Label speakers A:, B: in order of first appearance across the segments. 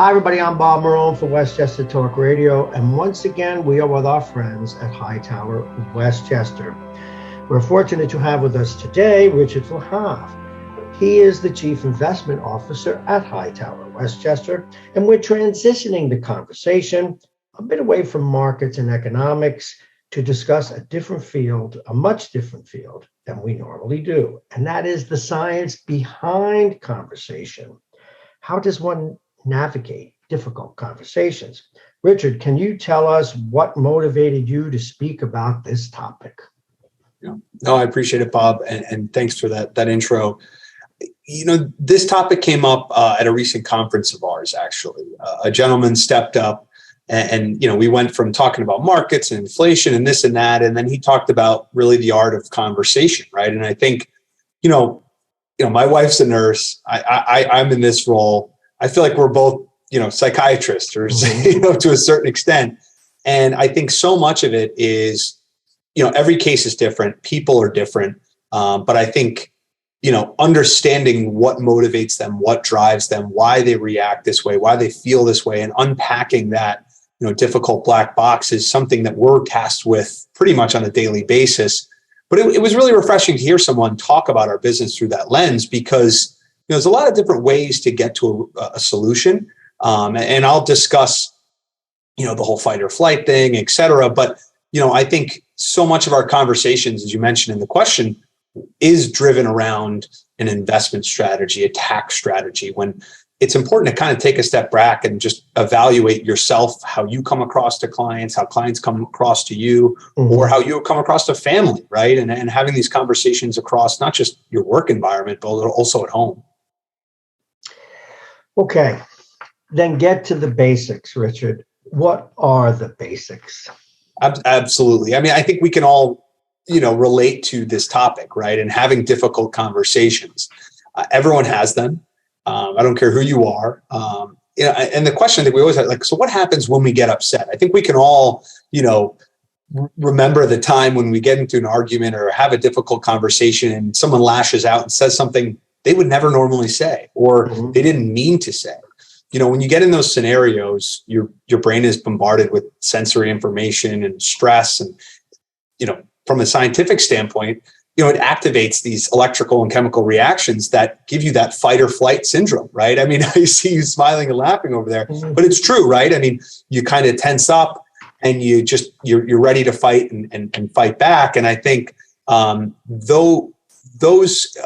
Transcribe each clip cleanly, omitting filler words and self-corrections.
A: Hi, everybody. I'm Bob Marone for Westchester Talk Radio. And once again, we are with our friends at Hightower Westchester. We're fortunate to have with us today Richard Flahive. He is the Chief Investment Officer at Hightower Westchester. And we're transitioning the conversation a bit away from markets and economics to discuss a different field, a much different field than we normally do. And that is the science behind conversation. How does one navigate difficult conversations? Richard, can you tell us what motivated you to speak about this topic?
B: Yeah. No, I appreciate it, Bob, and thanks for that intro. You know, this topic came up at a recent conference of ours, actually. A gentleman stepped up and, you know, we went from talking about markets and inflation and this and that, and then he talked about really the art of conversation, right? And I think, you know, my wife's a nurse. I'm in this role. I feel like we're both, you know, psychiatrists or, you know, to a certain extent. And I think so much of it is, you know, every case is different. People are different. But I think, you know, understanding what motivates them, what drives them, why they react this way, why they feel this way, and unpacking that, you know, difficult black box is something that we're tasked with pretty much on a daily basis. But it was really refreshing to hear someone talk about our business through that lens, because you know, there's a lot of different ways to get to a solution. And I'll discuss, you know, the whole fight or flight thing, et cetera. But, you know, I think so much of our conversations, as you mentioned in the question, is driven around an investment strategy, a tax strategy, when it's important to kind of take a step back and just evaluate yourself, how you come across to clients, how clients come across to you, or how you come across to family, right? And having these conversations across not just your work environment, but also at home.
A: Okay, then get to the basics, Richard. What are the basics?
B: Absolutely. I mean, I think we can all, you know, relate to this topic, right? And having difficult conversations. Everyone has them. I don't care who you are. You know, and the question that we always have, like, so what happens when we get upset? I think we can all, you know, remember the time when we get into an argument or have a difficult conversation and someone lashes out and says something they would never normally say, or they didn't mean to say. You know, when you get in those scenarios, your brain is bombarded with sensory information and stress. And, you know, from a scientific standpoint, you know, it activates these electrical and chemical reactions that give you that fight or flight syndrome, right? I mean, I see you smiling and laughing over there, but it's true, right? I mean, you kind of tense up and you're ready to fight and fight back. And I think those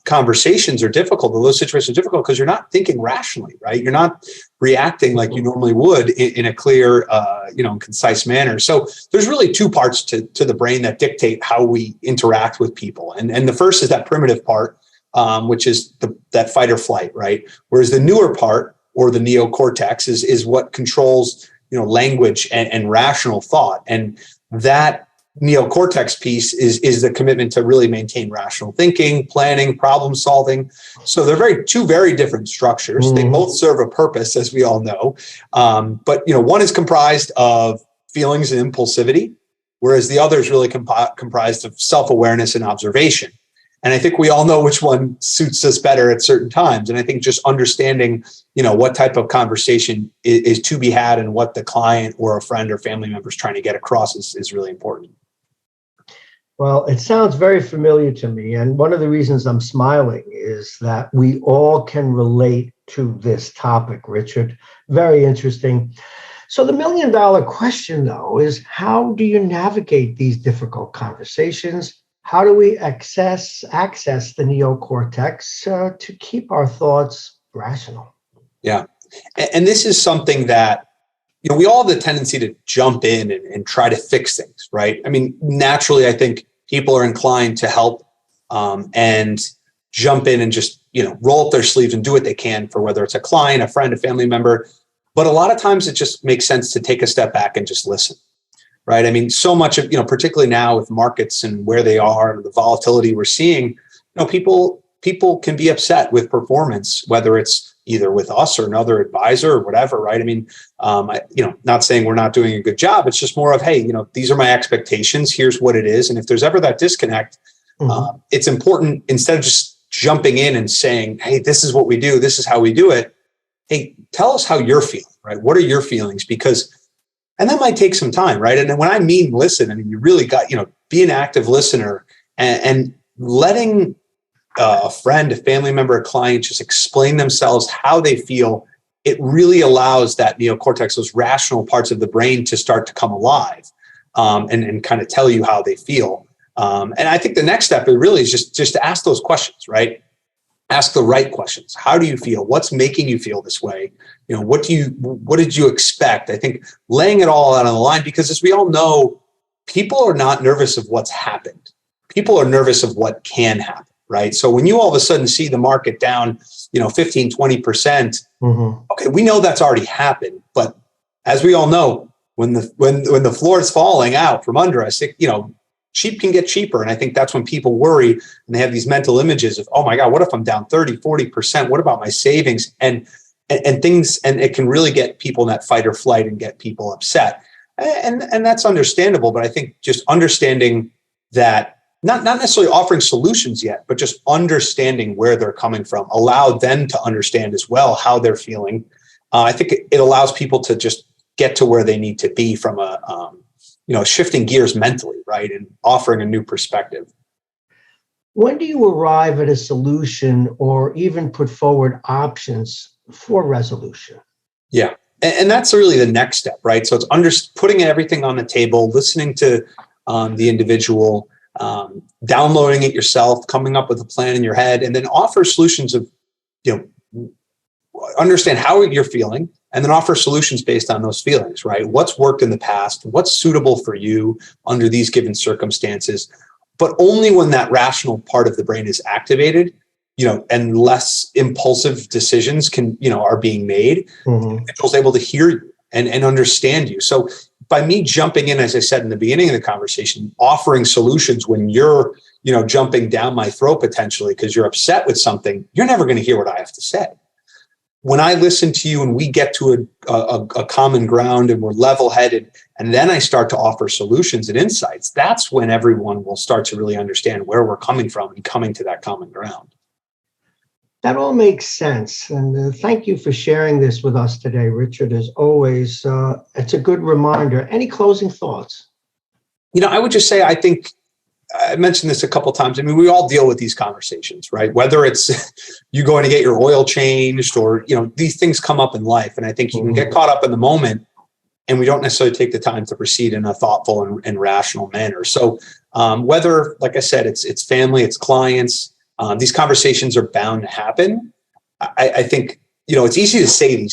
B: conversations are difficult, or those situations are difficult because you're not thinking rationally, right? You're not reacting like you normally would in a clear, you know, concise manner. So there's really two parts to the brain that dictate how we interact with people. And the first is that primitive part, which is that fight or flight, right? Whereas the newer part, or the neo-cortex, is what controls, you know, language and rational thought. And that neo-cortex piece is the commitment to really maintain rational thinking, planning, problem solving. So they're two very different structures. They both serve a purpose, as we all know. But you know, one is comprised of feelings and impulsivity, whereas the other is really comprised of self-awareness and observation. And I think we all know which one suits us better at certain times. And I think just understanding, you know, what type of conversation is to be had and what the client or a friend or family member is trying to get across is really important.
A: Well, it sounds very familiar to me. And one of the reasons I'm smiling is that we all can relate to this topic, Richard. Very interesting. So the $1 million question, though, is how do you navigate these difficult conversations? How do we access the neocortex to keep our thoughts rational?
B: Yeah. And this is something that, you know, we all have the tendency to jump in and try to fix things, right? I mean, naturally, I think people are inclined to help and jump in and just, you know, roll up their sleeves and do what they can for whether it's a client, a friend, a family member. But a lot of times it just makes sense to take a step back and just listen, right? I mean, so much of, you know, particularly now with markets and where they are and the volatility we're seeing, you know, people can be upset with performance, whether it's either with us or another advisor or whatever, right? I mean, you know, not saying we're not doing a good job. It's just more of, hey, you know, these are my expectations. Here's what it is. And if there's ever that disconnect, it's important, instead of just jumping in and saying, hey, this is what we do, this is how we do it, hey, tell us how you're feeling, right? What are your feelings? And that might take some time, right? And when I mean listen, I mean, you really got, be an active listener and letting a friend, a family member, a client just explain themselves how they feel. It really allows that neocortex, those rational parts of the brain, to start to come alive and kind of tell you how they feel. And I think the next step really is just to ask those questions, right? Ask the right questions. How do you feel? What's making you feel this way? What did you expect? I think laying it all out on the line, because as we all know, people are not nervous of what's happened. People are nervous of what can happen, right? So when you all of a sudden see the market down, 15, 20%, okay, we know that's already happened. But as we all know, when the floor is falling out from under us, cheap can get cheaper. And I think that's when people worry and they have these mental images of, oh my God, what if I'm down 30, 40%? What about my savings? And things, and it can really get people in that fight or flight and get people upset. And that's understandable. But I think just understanding that, not necessarily offering solutions yet, but just understanding where they're coming from, allow them to understand as well how they're feeling. I think it allows people to just get to where they need to be from shifting gears mentally, right? And offering a new perspective.
A: When do you arrive at a solution or even put forward options for resolution?
B: Yeah. And that's really the next step, right? So it's putting everything on the table, listening to the individual, downloading it yourself, coming up with a plan in your head, and then offer solutions of, understand how you're feeling, and then offer solutions based on those feelings, right? What's worked in the past? What's suitable for you under these given circumstances? But only when that rational part of the brain is activated, and less impulsive decisions are being made. Individual's able to hear you and understand you. So by me jumping in, as I said in the beginning of the conversation, offering solutions when you're, jumping down my throat potentially because you're upset with something, you're never going to hear what I have to say. When I listen to you and we get to a common ground and we're level-headed, and then I start to offer solutions and insights, that's when everyone will start to really understand where we're coming from and coming to that common ground.
A: That all makes sense. And thank you for sharing this with us today, Richard. As always, it's a good reminder. Any closing thoughts?
B: I would just say, I think I mentioned this a couple of times. I mean, we all deal with these conversations, right? Whether it's you going to get your oil changed or, these things come up in life. And I think you can get caught up in the moment and we don't necessarily take the time to proceed in a thoughtful and rational manner. So whether, like I said, it's family, it's clients, these conversations are bound to happen. I think, it's easy to say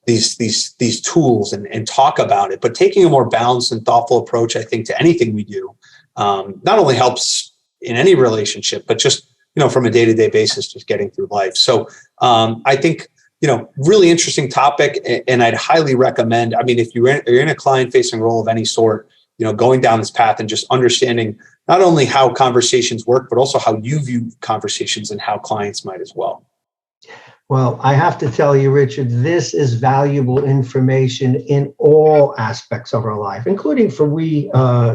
B: these tools and talk about it, but taking a more balanced and thoughtful approach, I think, to anything we do, not only helps in any relationship, but just, from a day-to-day basis, just getting through life. So I think, really interesting topic. And I'd highly recommend, if you're in a client-facing role of any sort, going down this path and just understanding not only how conversations work, but also how you view conversations and how clients might as well.
A: Well, I have to tell you, Richard, this is valuable information in all aspects of our life, including for we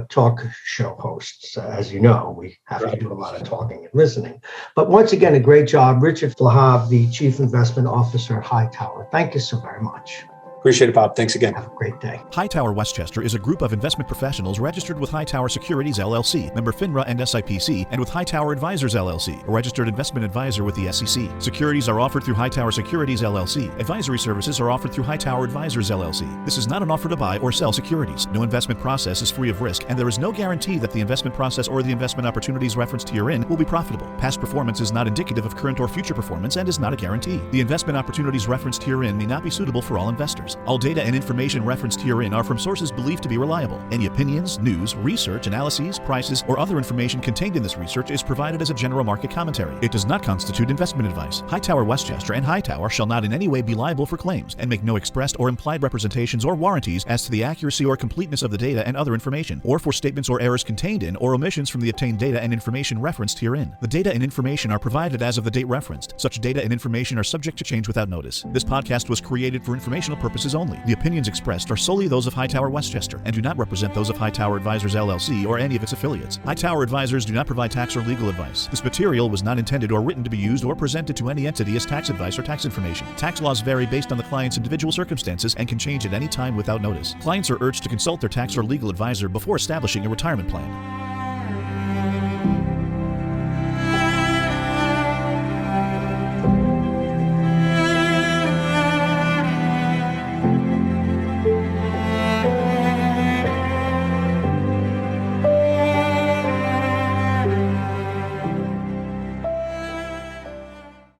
A: talk show hosts. As you know, we have to do a lot of talking and listening. But once again, a great job, Richard Flahive, the Chief Investment Officer at Hightower. Thank you so very much.
B: Appreciate it, Bob. Thanks again.
A: Have a great day.
C: Hightower Westchester is a group of investment professionals registered with HighTower Securities, LLC, member FINRA and SIPC, and with HighTower Advisors, LLC, a registered investment advisor with the SEC. Securities are offered through HighTower Securities, LLC. Advisory services are offered through HighTower Advisors, LLC. This is not an offer to buy or sell securities. No investment process is free of risk, and there is no guarantee that the investment process or the investment opportunities referenced herein will be profitable. Past performance is not indicative of current or future performance and is not a guarantee. The investment opportunities referenced herein may not be suitable for all investors. All data and information referenced herein are from sources believed to be reliable. Any opinions, news, research, analyses, prices, or other information contained in this research is provided as a general market commentary. It does not constitute investment advice. Hightower Westchester and Hightower shall not in any way be liable for claims and make no expressed or implied representations or warranties as to the accuracy or completeness of the data and other information, or for statements or errors contained in or omissions from the obtained data and information referenced herein. The data and information are provided as of the date referenced. Such data and information are subject to change without notice. This podcast was created for informational purposes purposes only. The opinions expressed are solely those of Hightower Westchester and do not represent those of HighTower Advisors LLC or any of its affiliates. HighTower Advisors do not provide tax or legal advice. This material was not intended or written to be used or presented to any entity as tax advice or tax information. Tax laws vary based on the client's individual circumstances and can change at any time without notice. Clients are urged to consult their tax or legal advisor before establishing a retirement plan.